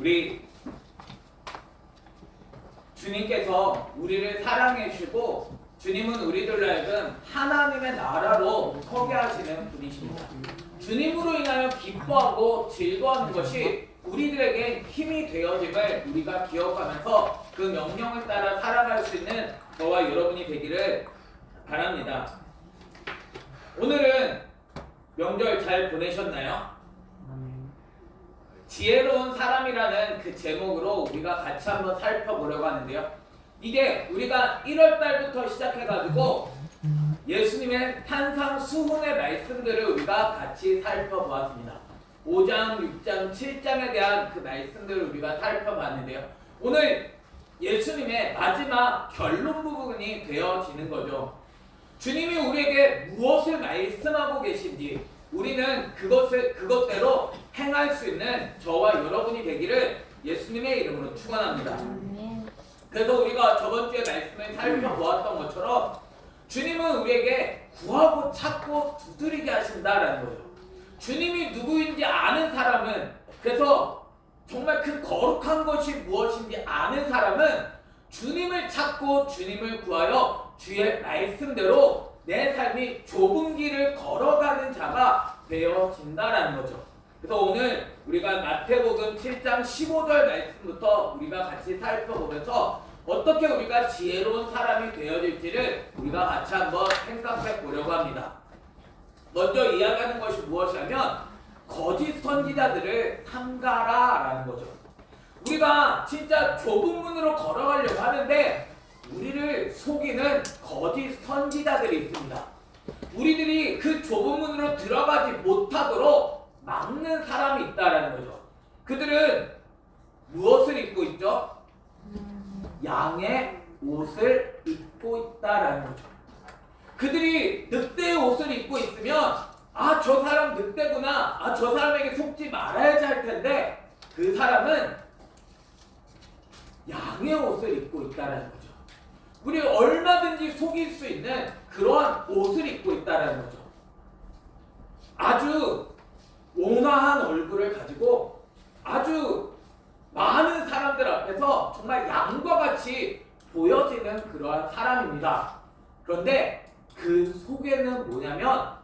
우리 주님께서 우리를 사랑해 주시고 주님은 우리들로 하여금 하나님의 나라로 서게 하시는 분이십니다. 주님으로 인하여 기뻐하고 즐거워하는 것이 우리들에게 힘이 되어짐을 우리가 기억하면서 그 명령을 따라 살아갈 수 있는 저와 여러분이 되기를 바랍니다. 오늘은 명절 잘 보내셨나요? 지혜로운 사람이라는 그 제목으로 우리가 같이 한번 살펴보려고 하는데요. 이게 우리가 1월달부터 시작해가지고 예수님의 탄상수훈의 말씀들을 우리가 같이 살펴보았습니다. 5장, 6장, 7장에 대한 그 말씀들을 우리가 살펴봤는데요. 오늘 예수님의 마지막 결론 부분이 되어지는 거죠. 주님이 우리에게 무엇을 말씀하고 계신지 우리는 그것대로 행할 수 있는 저와 여러분이 되기를 예수님의 이름으로 축원합니다. 그래서 우리가 저번 주에 말씀을 살펴보았던 것처럼 주님은 우리에게 구하고 찾고 두드리게 하신다라는 거죠. 주님이 누구인지 아는 사람은, 그래서 정말 그 거룩한 것이 무엇인지 아는 사람은 주님을 찾고 주님을 구하여 주의 말씀대로 내 삶이 좁은 길을 걸어가는 자가 되어진다라는 거죠. 그래서 오늘 우리가 마태복음 7장 15절 말씀부터 우리가 같이 살펴보면서 어떻게 우리가 지혜로운 사람이 되어질지를 우리가 같이 한번 생각해 보려고 합니다. 먼저 이야기하는 것이 무엇이냐면 거짓 선지자들을 삼가라라는 거죠. 우리가 진짜 좁은 문으로 걸어가려고 하는데 우리를 속이는 거짓 선지자들이 있습니다. 우리들이 그 좁은 문으로 들어가지 못하도록 막는 사람이 있다라는 거죠. 그들은 무엇을 입고 있죠? 양의 옷을 입고 있다라는 거죠. 그들이 늑대의 옷을 입고 있으면 저 사람 늑대구나, 저 사람에게 속지 말아야지 할 텐데 그 사람은 양의 옷을 입고 있다라는 거죠. 우리 얼마든지 속일 수 있는 그러한 옷을 입고 있다라는 거죠. 아주 온화한 얼굴을 가지고 아주 많은 사람들 앞에서 정말 양과 같이 보여지는 그러한 사람입니다. 그런데 그 속에는 뭐냐면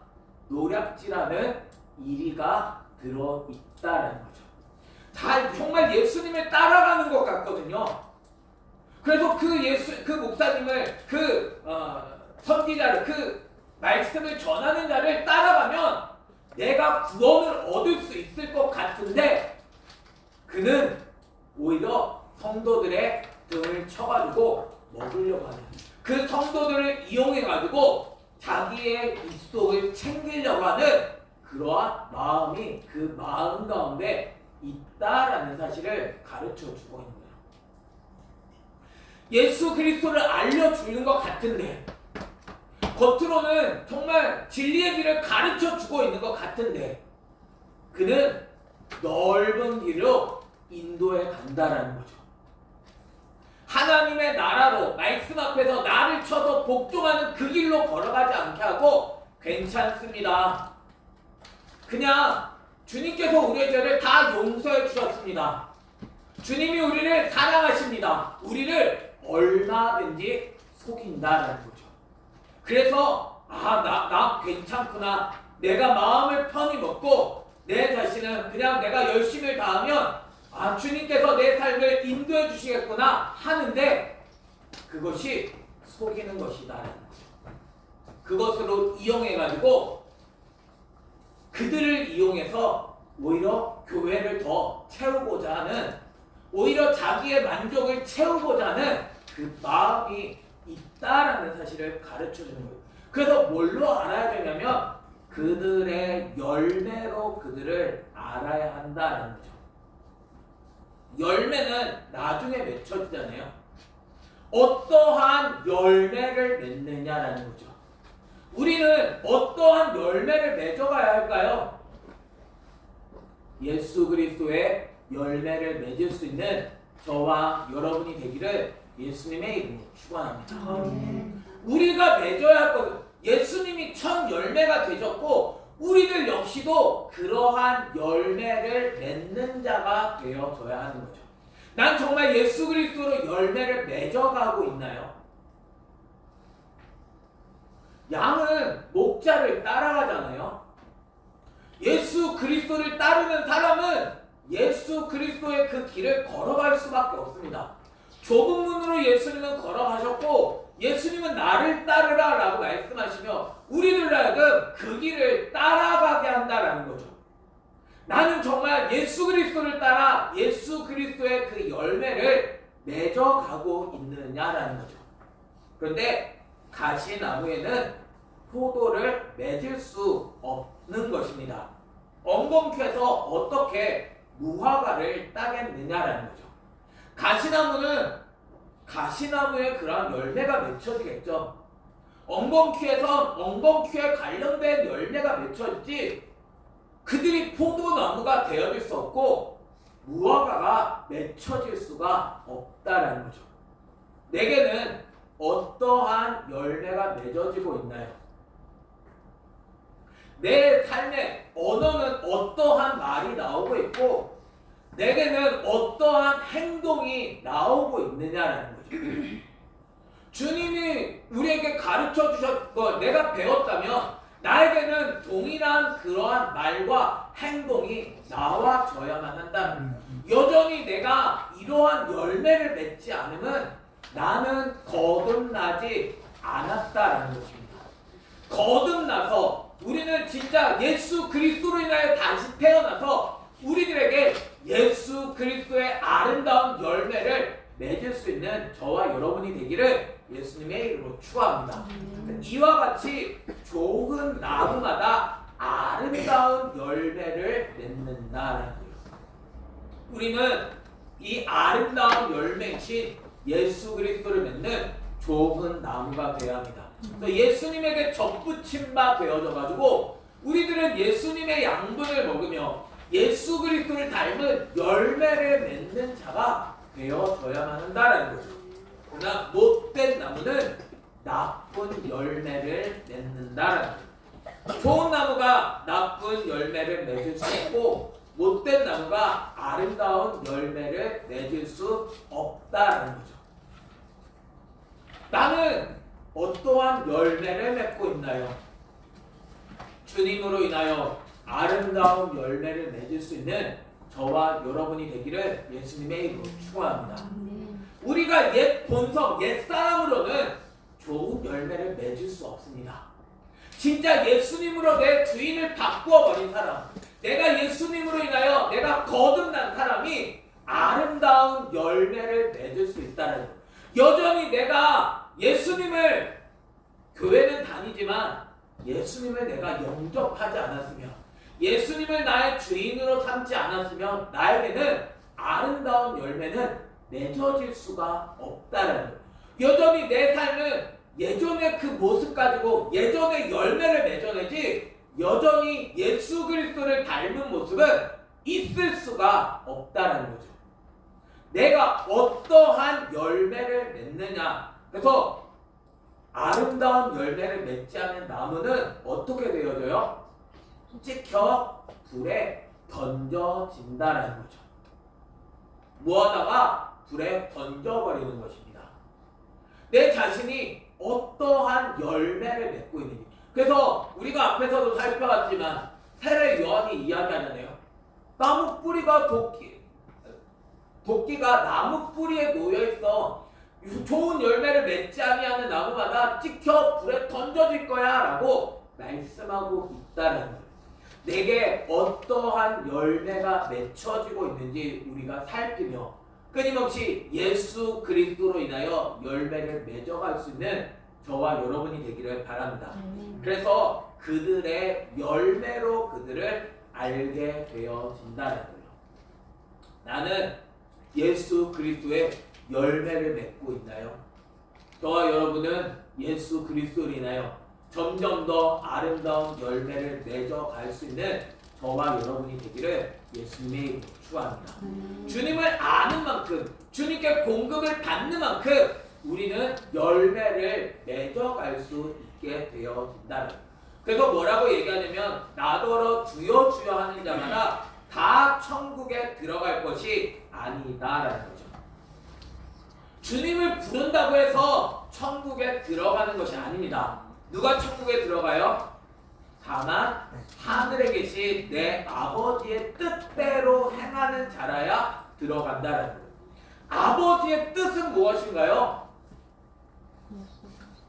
노략질하는 이리가 들어있다라는 거죠. 정말 예수님을 따라가는 것 같거든요. 그래서 그 목사님을, 선지자를, 그 말씀을 전하는 자를 따라가면 내가 구원을 얻을 수 있을 것 같은데 그는 오히려 성도들의 등을 쳐가지고 먹으려고 하는, 그 성도들을 이용해가지고 자기의 입속을 챙기려고 하는 그러한 마음이 그 마음 가운데 있다라는 사실을 가르쳐 주고 있는 거예요. 예수 그리스도를 알려주는 것 같은데 겉으로는 정말 진리의 길을 가르쳐 주고 있는 것 같은데 그는 넓은 길로 인도해 간다라는 거죠. 하나님의 나라로 말씀 앞에서 나를 쳐서 복종하는 그 길로 걸어가지 않게 하고 괜찮습니다. 그냥 주님께서 우리의 죄를 다 용서해 주셨습니다. 주님이 우리를 사랑하십니다. 우리를 얼마든지 속인다라는 거죠. 그래서 나 괜찮구나. 내가 마음을 편히 먹고 내 자신은 그냥 내가 열심히 다하면 주님께서 내 삶을 인도해 주시겠구나 하는데 그것이 속이는 것이다라는 거죠. 그것으로 이용해가지고 그들을 이용해서 오히려 교회를 더 채우고자 하는, 오히려 자기의 만족을 채우고자 하는 그 마음이 있다라는 사실을 가르쳐주는 거예요. 그래서 뭘로 알아야 되냐면 그들의 열매로 그들을 알아야 한다라는 거죠. 열매는 나중에 맺혀지잖아요. 어떠한 열매를 맺느냐라는 거죠. 우리는 어떠한 열매를 맺어가야 할까요? 예수 그리스도의 열매를 맺을 수 있는 저와 여러분이 되기를 예수님의 이름으로 축원합니다. 우리가 맺어야 할 것은 예수님이 첫 열매가 되셨고 우리들 역시도 그러한 열매를 맺는 자가 되어져야 하는 거죠. 난 정말 예수 그리스도로 열매를 맺어가고 있나요? 양은 목자를 따라가잖아요. 예수 그리스도를 따르는 사람은 예수 그리스도의 그 길을 걸어갈 수밖에 없습니다. 좁은 문으로 예수님은 걸어가셨고 예수님은 나를 따르라 라고 말씀하시며 우리들 하여금 그 길을 따라가게 한다라는 거죠. 나는 정말 예수 그리스도를 따라 예수 그리스도의 그 열매를 맺어가고 있느냐라는 거죠. 그런데 가시나무에는 포도를 맺을 수 없는 것입니다. 엉겅퀴에서 어떻게 무화과를 따겠느냐라는 거죠. 가시나무에 그러한 열매가 맺혀지겠죠. 엉겅퀴에선 엉겅퀴에 관련된 열매가 맺혀지지 그들이 포도나무가 되어질 수 없고 무화과가 맺혀질 수가 없다라는 거죠. 내게는 어떠한 열매가 맺어지고 있나요? 내 삶의 언어는 어떠한 말이 나오고 있고 내게는 어떠한 행동이 나오고 있느냐라는 거죠. 주님이 우리에게 가르쳐 주셨고 내가 배웠다면 나에게는 동일한 그러한 말과 행동이 나와져야만 한다는 거예요. 여전히 내가 이러한 열매를 맺지 않으면 나는 거듭나지 않았다라는 것입니다. 거듭나서 우리는 진짜 예수 그리스도로 인하여 다시 태어나서 우리들에게 예수 그리스도의 아름다운 열매를 맺을 수 있는 저와 여러분이 되기를 예수님의 이름으로 축원합니다. 이와 같이 좋은 나무마다 아름다운 열매를 맺는다라는 거예요. 우리는 이 아름다운 열매이신 예수 그리스도를 맺는 좋은 나무가 되어야 합니다. 그래서 예수님에게 접붙임 바 되어져 가지고 우리들은 예수님의 양분을 먹으며 예수 그리스도를 닮은 열매를 맺는 자가 되어져야만 한다라는 거죠. 그러나 못된 나무는 나쁜 열매를 맺는다라는 거죠. 좋은 나무가 나쁜 열매를 맺을 수 있고 못된 나무가 아름다운 열매를 맺을 수 없다라는 거죠. 나는 어떠한 열매를 맺고 있나요? 주님으로 인하여 아름다운 열매를 맺을 수 있는 저와 여러분이 되기를 예수님의 이름으로 축원합니다. 우리가 옛 본성, 옛 사람으로는 좋은 열매를 맺을 수 없습니다. 진짜 예수님으로 내 주인을 바꾸어 버린 사람, 내가 예수님으로 인하여 내가 거듭난 사람이 아름다운 열매를 맺을 수 있다는 거예요. 여전히 내가 예수님을 교회는 다니지만 예수님을 내가 영접하지 않았으면 예수님을 나의 주인으로 삼지 않았으면 나에게는 아름다운 열매는 맺어질 수가 없다는 거예요. 여전히 내 삶은 예전의 그 모습 가지고 예전의 열매를 맺어내지 여전히 예수 그리스도를 닮은 모습은 있을 수가 없다는 거죠. 내가 어떠한 열매를 맺느냐. 그래서 아름다운 열매를 맺지 않은 나무는 어떻게 되어져요? 찍혀 불에 던져진다는 거죠. 무하다가 불에 던져버리는 것입니다. 내 자신이 어떠한 열매를 맺고 있는지. 그래서 우리가 앞에서도 살펴봤지만 세례 요한이 이야기하잖아요. 나무 뿌리가 도끼가 나무 뿌리에 놓여있어. 좋은 열매를 맺지 아니하는 나무마다 찍혀 불에 던져질 거야 라고 말씀하고 있다는 거예요. 내게 어떠한 열매가 맺혀지고 있는지 우리가 살피며 끊임없이 예수 그리스도로 인하여 열매를 맺어갈 수 있는 저와 여러분이 되기를 바랍니다. 그래서 그들의 열매로 그들을 알게 되어진다는 거예요. 나는 예수 그리스도의 열매를 맺고 있나요? 저와 여러분은 예수 그리스도로 인하여 점점 더 아름다운 열매를 맺어갈 수 있는 저와 여러분이 되기를 예수님의 이름으로 축원합니다. 주님을 아는 만큼 주님께 공급을 받는 만큼 우리는 열매를 맺어갈 수 있게 되어진다는 거예요. 그래서 뭐라고 얘기하냐면 나더러 주여 주여 하는 자마다 다 천국에 들어갈 것이 아니다라는 거죠. 주님을 부른다고 해서 천국에 들어가는 것이 아닙니다. 누가 천국에 들어가요? 다만 하늘에 계신 내 아버지의 뜻대로 행하는 자라야 들어간다라는 거예요. 아버지의 뜻은 무엇인가요?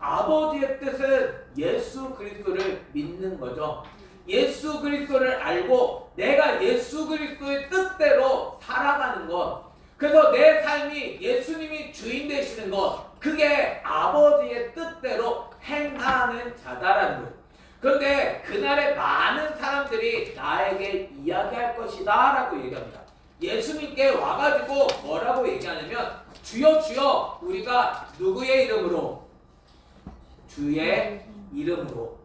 아버지의 뜻은 예수 그리스도를 믿는 거죠. 예수 그리스도를 알고 내가 예수 그리스도의 뜻대로 살아가는 것. 그래서 내 삶이 예수님이 주인 되시는 것. 그게 아버지의 뜻대로 행하는 자다라는 거예요. 그런데 그날에 많은 사람들이 나에게 이야기할 것이다 라고 얘기합니다. 예수님께 와가지고 뭐라고 얘기하냐면 주여 주여 우리가 누구의 이름으로? 주의 이름으로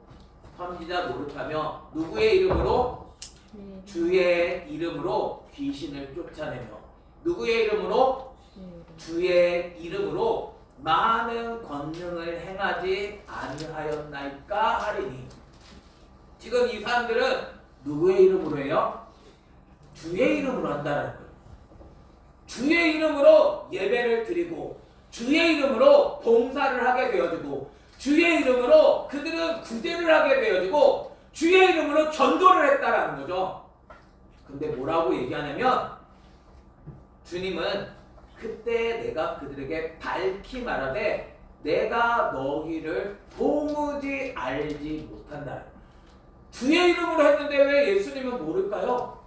선지자 노릇하며 누구의 이름으로? 주의 이름으로 귀신을 쫓아내며 누구의 이름으로? 주의 이름으로 많은 권능을 행하지 아니하였나이까 하리니. 지금 이 사람들은 누구의 이름으로 해요? 주의 이름으로 한다는 거예요. 주의 이름으로 예배를 드리고 주의 이름으로 봉사를 하게 되어지고 주의 이름으로 그들은 구제를 하게 되어지고 주의 이름으로 전도를 했다라는 거죠. 근데 뭐라고 얘기하냐면 주님은 그때 내가 그들에게 밝히 말하되 내가 너희를 도무지 알지 못한다는 거예요. 주의 이름으로 했는데 왜 예수님은 모를까요?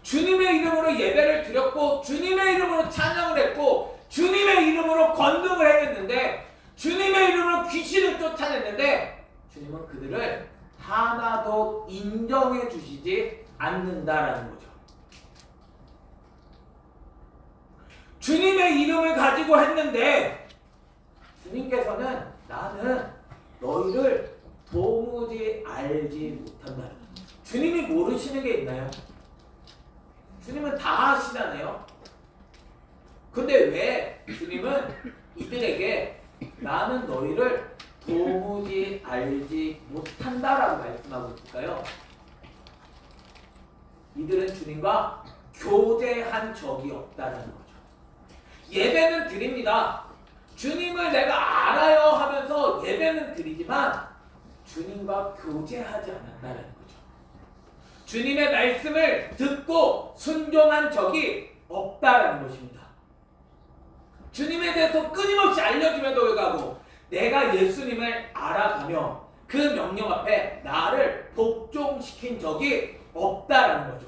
주님의 이름으로 예배를 드렸고 주님의 이름으로 찬양을 했고 주님의 이름으로 권능을 행했는데 주님의 이름으로 귀신을 쫓아냈는데 주님은 그들을 하나도 인정해 주시지 않는다라는 거죠. 주님의 이름을 가지고 했는데 주님께서는 나는 너희를 도무지 알지 못한다는 거예요. 주님이 모르시는 게 있나요? 주님은 다 아시잖아요. 근데 왜 주님은 이들에게 나는 너희를 도무지 알지 못한다라고 말씀하고 있을까요? 이들은 주님과 교제한 적이 없다는 거죠. 예배는 드립니다. 주님을 내가 알아요 하면서 예배는 드리지만 주님과 교제하지 않았다는 거죠. 주님의 말씀을 듣고 순종한 적이 없다라는 것입니다. 주님에 대해서 끊임없이 알려주면도 불구하고 내가 예수님을 알아가며 그 명령 앞에 나를 복종시킨 적이 없다라는 거죠.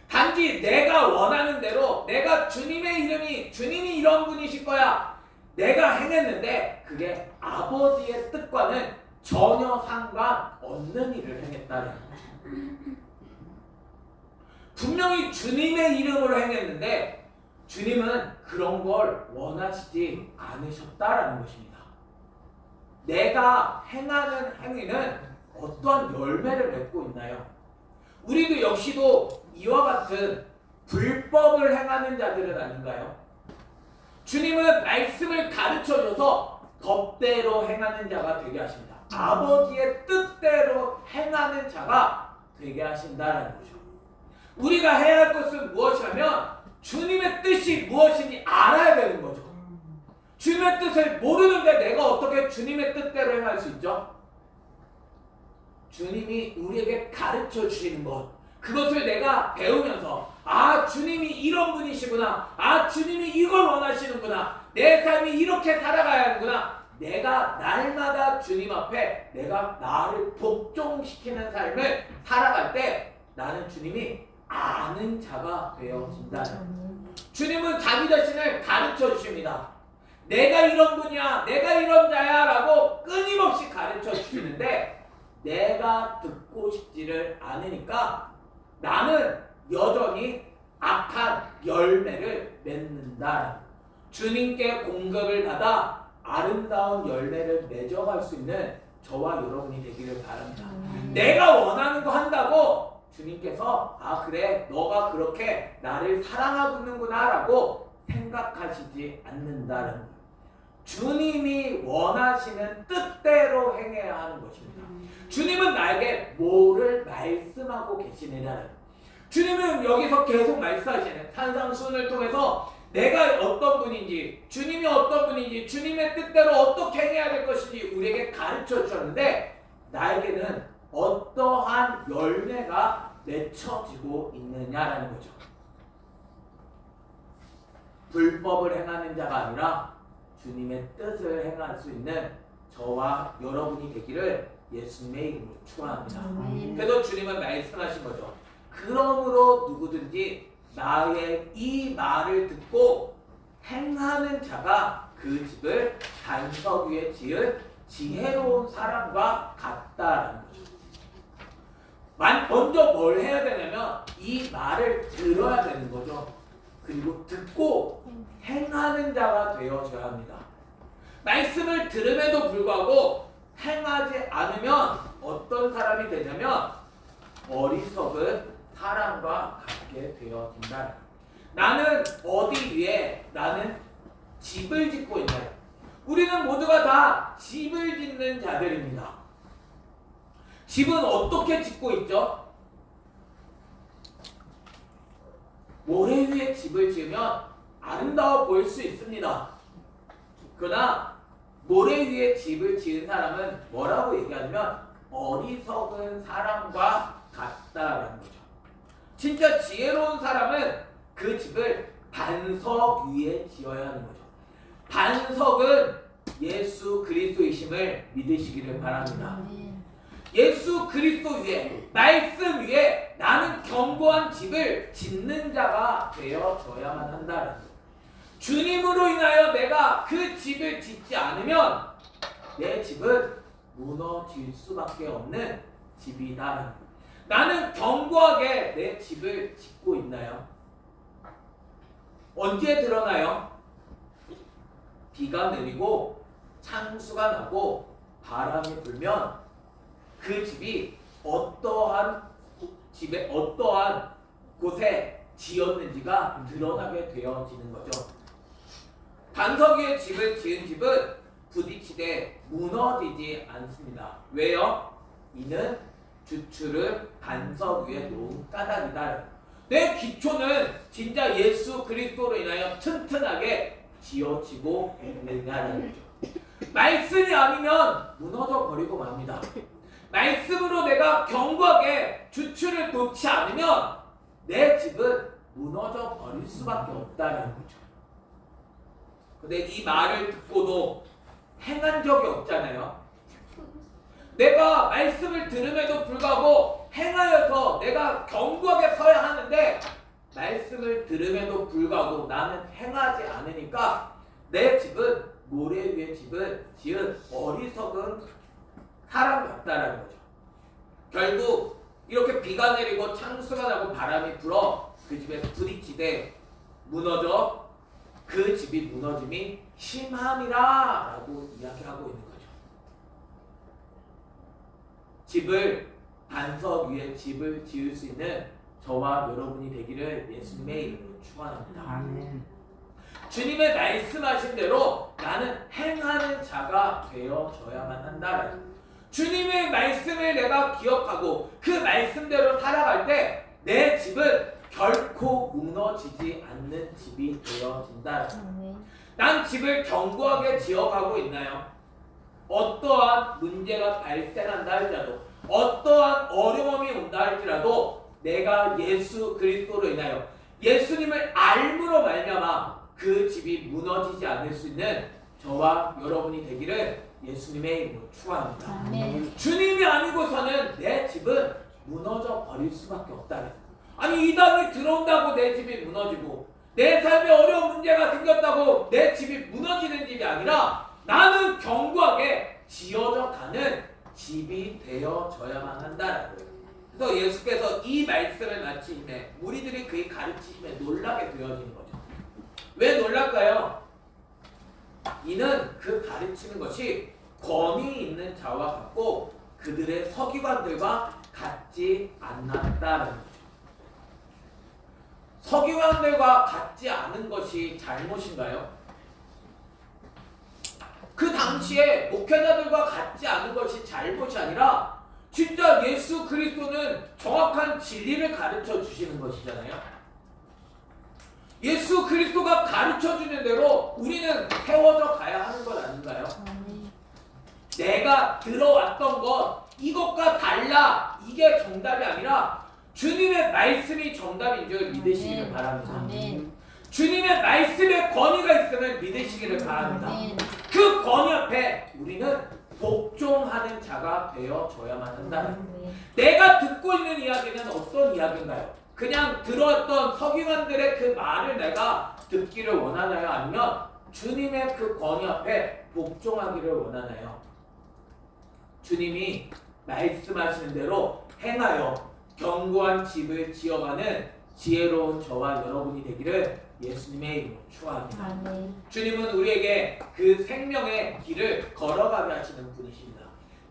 단지 내가 원하는 대로 내가 주님이 이런 분이실 거야 내가 행했는데 그게 아버지의 뜻과는 전혀 상관없는 일을 행했다는 거죠. 분명히 주님의 이름으로 행했는데 주님은 그런 걸 원하시지 않으셨다라는 것입니다. 내가 행하는 행위는 어떠한 열매를 맺고 있나요? 우리도 역시도 이와 같은 불법을 행하는 자들은 아닌가요? 주님은 말씀을 가르쳐줘서 법대로 행하는 자가 되게 하십니다. 아버지의 뜻대로 행하는 자가 되게 하신다는 거죠. 우리가 해야 할 것은 무엇이냐면 주님의 뜻이 무엇인지 알아야 되는 거죠. 주님의 뜻을 모르는데 내가 어떻게 주님의 뜻대로 행할 수 있죠? 주님이 우리에게 가르쳐 주시는 것, 그것을 내가 배우면서 주님이 이런 분이시구나, 주님이 이걸 원하시는구나, 내 삶이 이렇게 살아가야 하는구나, 내가 날마다 주님 앞에 내가 나를 복종시키는 삶을 살아갈 때 나는 주님이 아는 자가 되어진다. 주님은 자기 자신을 가르쳐 주십니다. 내가 이런 분이야, 내가 이런 자야 라고 끊임없이 가르쳐 주시는데 내가 듣고 싶지를 않으니까 나는 여전히 악한 열매를 맺는다. 주님께 공급을 받아 아름다운 열매를 맺어갈 수 있는 저와 여러분이 되기를 바랍니다. 내가 원하는 거 한다고 주님께서 그래 너가 그렇게 나를 사랑하고 있는구나 라고 생각하시지 않는다는 거예요. 주님이 원하시는 뜻대로 행해야 하는 것입니다. 주님은 나에게 뭐를 말씀하고 계시느냐는, 주님은 여기서 계속 말씀하시는 산상수훈을 통해서 내가 어떤 분인지, 주님이 어떤 분인지, 주님의 뜻대로 어떻게 행해야 될 것인지 우리에게 가르쳐 주셨는데, 나에게는 어떠한 열매가 맺혀지고 있느냐라는 거죠. 불법을 행하는 자가 아니라 주님의 뜻을 행할 수 있는 저와 여러분이 되기를 예수님의 이름으로 축원합니다. 그래서 주님은 말씀하신 거죠. 그러므로 누구든지 나의 이 말을 듣고 행하는 자가 그 집을 반석 위에 지은 지혜로운 사람과 같다라는 거죠. 먼저 뭘 해야 되냐면 이 말을 들어야 되는 거죠. 그리고 듣고 행하는 자가 되어져야 합니다. 말씀을 들음에도 불구하고 행하지 않으면 어떤 사람이 되냐면 어리석은 사람과 같게 되어진다. 나는 어디 위에 나는 집을 짓고 있나요? 우리는 모두가 다 집을 짓는 자들입니다. 집은 어떻게 짓고 있죠? 모래 위에 집을 지으면 아름다워 보일 수 있습니다. 그러나 모래 위에 집을 지은 사람은 뭐라고 얘기하냐면 어리석은 사람과 같다라는 거죠. 진짜 지혜로운 사람은 그 집을 반석 위에 지어야 하는 거죠. 반석은 예수 그리스도이심을 믿으시기를 바랍니다. 예수 그리스도 위에, 말씀 위에 나는 견고한 집을 짓는 자가 되어져야만 한다는 거예요. 주님으로 인하여 내가 그 집을 짓지 않으면 내 집은 무너질 수밖에 없는 집이다라는 거예요. 나는 견고하게 내 집을 짓고 있나요? 언제 드러나요? 비가 내리고 창수가 나고 바람이 불면 그 집이 어떠한 집에 어떠한 곳에 지었는지가 드러나게 되어지는 거죠. 반석 위에 집을 지은 집은 부딪히되 무너지지 않습니다. 왜요? 이는 주추를 반석 위에 놓은 까닭이다. 내 기초는 진짜 예수 그리스도로 인하여 튼튼하게 지어지고 있느냐는 거죠. 말씀이 아니면 무너져 버리고 맙니다. 말씀으로 내가 견고하게 주추를 놓지 않으면 내 집은 무너져 버릴 수밖에 없다는 거죠. 근데 이 말을 듣고도 행한 적이 없잖아요. 내가 말씀을 들음에도 불구하고 행하여서 내가 견고하게 서야 하는데 말씀을 들음에도 불구하고 나는 행하지 않으니까 내 집은 모래 위에 집을 지은 어리석은 사람 같다라는 거죠. 결국 이렇게 비가 내리고 창수가 나고 바람이 불어 그 집에서 부딪히되 무너져 그 집이 무너짐이 심함이라 라고 이야기하고 있는 거죠. 집을 반석 위에 집을 지을 수 있는 저와 여러분이 되기를 예수님의 이름으로 축원합니다. 아멘. 주님의 말씀하신 대로 나는 행하는 자가 되어져야만 한다. 주님의 말씀을 내가 기억하고 그 말씀대로 살아갈 때 내 집은 결코 무너지지 않는 집이 되어진다. 난 집을 견고하게 지어가고 있나요? 어떠한 문제가 발생한다 할지라도 어떠한 어려움이 온다 할지라도 내가 예수 그리스도로 인하여 예수님을 알므로 말미암아 그 집이 무너지지 않을 수 있는 저와 여러분이 되기를 예수님의 이름으로 축원합니다. 아멘. 주님이 아니고서는 내 집은 무너져 버릴 수밖에 없다. 아니 이단이 들어온다고 내 집이 무너지고 내 삶에 어려운 문제가 생겼다고 내 집이 무너지는 집이 아니라 나는 견고하게 지어져 가는 집이 되어져야만 한다라는 거예요. 그래서 예수께서 이 말씀을 마치심에 무리들이 그의 가르치심에 놀라게 되어지는 거죠. 왜 놀랄까요? 이는 그 가르치는 것이 권위 있는 자와 같고 그들의 서기관들과 같지 않았다는 거죠. 서기관들과 같지 않은 것이 잘못인가요? 당시에 목회자들과 같지 않은 것이 잘못이 아니라 진짜 예수 그리스도는 정확한 진리를 가르쳐 주시는 것이잖아요. 예수 그리스도가 가르쳐 주는 대로 우리는 세워져 가야 하는 것 아닌가요? 내가 들어왔던 것 이것과 달라 이게 정답이 아니라 주님의 말씀이 정답인 줄 믿으시기를 바랍니다. 주님의 말씀에 권위가 있음을 믿으시기를 바랍니다. 그 권위 앞에 우리는 복종하는 자가 되어줘야만 한다는 거예요. 내가 듣고 있는 이야기는 어떤 이야기인가요? 그냥 들었던 서기관들의 그 말을 내가 듣기를 원하나요? 아니면 주님의 그 권위 앞에 복종하기를 원하나요? 주님이 말씀하시는 대로 행하여 견고한 집을 지어가는 지혜로운 저와 여러분이 되기를 예수님의 이름으로 축원합니다. 주님은 우리에게 그 생명의 길을 걸어가게 하시는 분이십니다.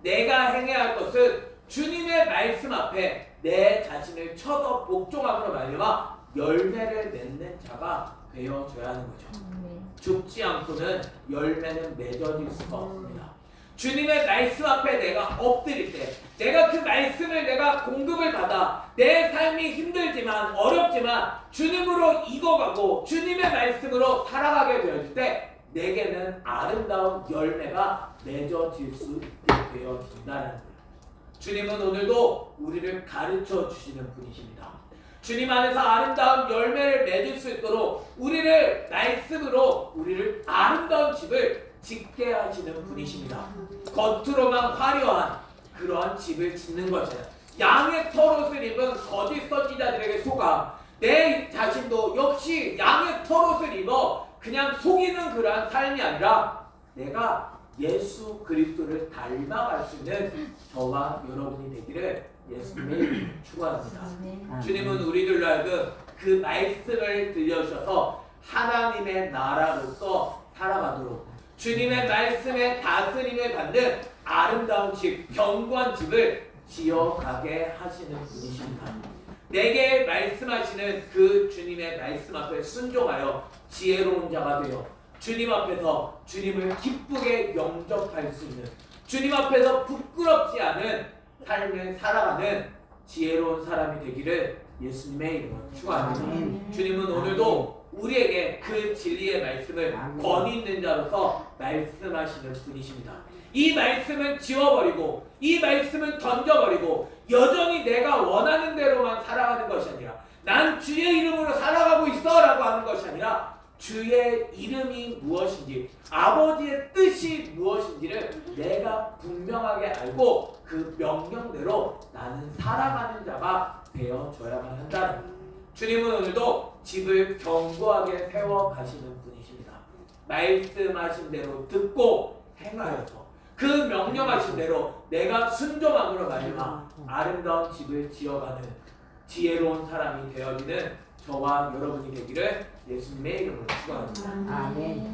내가 행해야 할 것은 주님의 말씀 앞에 내 자신을 쳐서 복종함으로 말미암아 열매를 맺는 자가 되어줘야 하는 거죠. 죽지 않고는 열매는 맺어질 수가 없습니다. 주님의 말씀 앞에 내가 엎드릴 때 내가 그 말씀을 내가 공급을 받아 내 삶이 힘들지만 어렵지만 주님으로 익어가고 주님의 말씀으로 살아가게 되어질 때 내게는 아름다운 열매가 맺어질 수 있게 되어진다는 거예요. 주님은 오늘도 우리를 가르쳐 주시는 분이십니다. 주님 안에서 아름다운 열매를 맺을 수 있도록 우리를 말씀으로 우리를 아름다운 집을 짓게 하시는 분이십니다. 겉으로만 화려한 그러한 집을 짓는 것이에요. 양의 털옷을 입은 거짓 선지자들에게 속아 내 자신도 역시 양의 털옷을 입어 그냥 속이는 그러한 삶이 아니라 내가 예수 그리스도를 닮아갈 수 있는 저와 여러분이 되기를 예수님의 이름으로 축원합니다. 주님은 우리들로 하여금 그 말씀을 들려주셔서 하나님의 나라로서 살아가도록 주님의 말씀에 다스림을 받는 아름다운 집, 견고한 집을 지어가게 하시는 분이십니다. 내게 말씀하시는 그 주님의 말씀 앞에 순종하여 지혜로운 자가 되어 주님 앞에서 주님을 기쁘게 영접할 수 있는 주님 앞에서 부끄럽지 않은 삶을 살아가는 지혜로운 사람이 되기를 예수님의 이름으로 축원합니다. 주님은 오늘도 우리에게 그 진리의 말씀을 권위 있는 자로서 말씀하시는 분이십니다. 이 말씀은 지워버리고 이 말씀은 던져버리고 여전히 내가 원하는 대로만 살아가는 것이 아니라 난 주의 이름으로 살아가고 있어 라고 하는 것이 아니라 주의 이름이 무엇인지 아버지의 뜻이 무엇인지를 내가 분명하게 알고 그 명령대로 나는 살아가는 자가 되어줘야만 한다는 거예요. 주님은 오늘도 집을 견고하게 세워 가시는 분이십니다. 말씀하신 대로 듣고 행하여서 그 명령하신 대로 내가 순종함으로 말미암아 아름다운 집을 지어가는 지혜로운 사람이 되어지는 저와 여러분이 되기를 예수님의 이름으로 축원합니다. 아멘.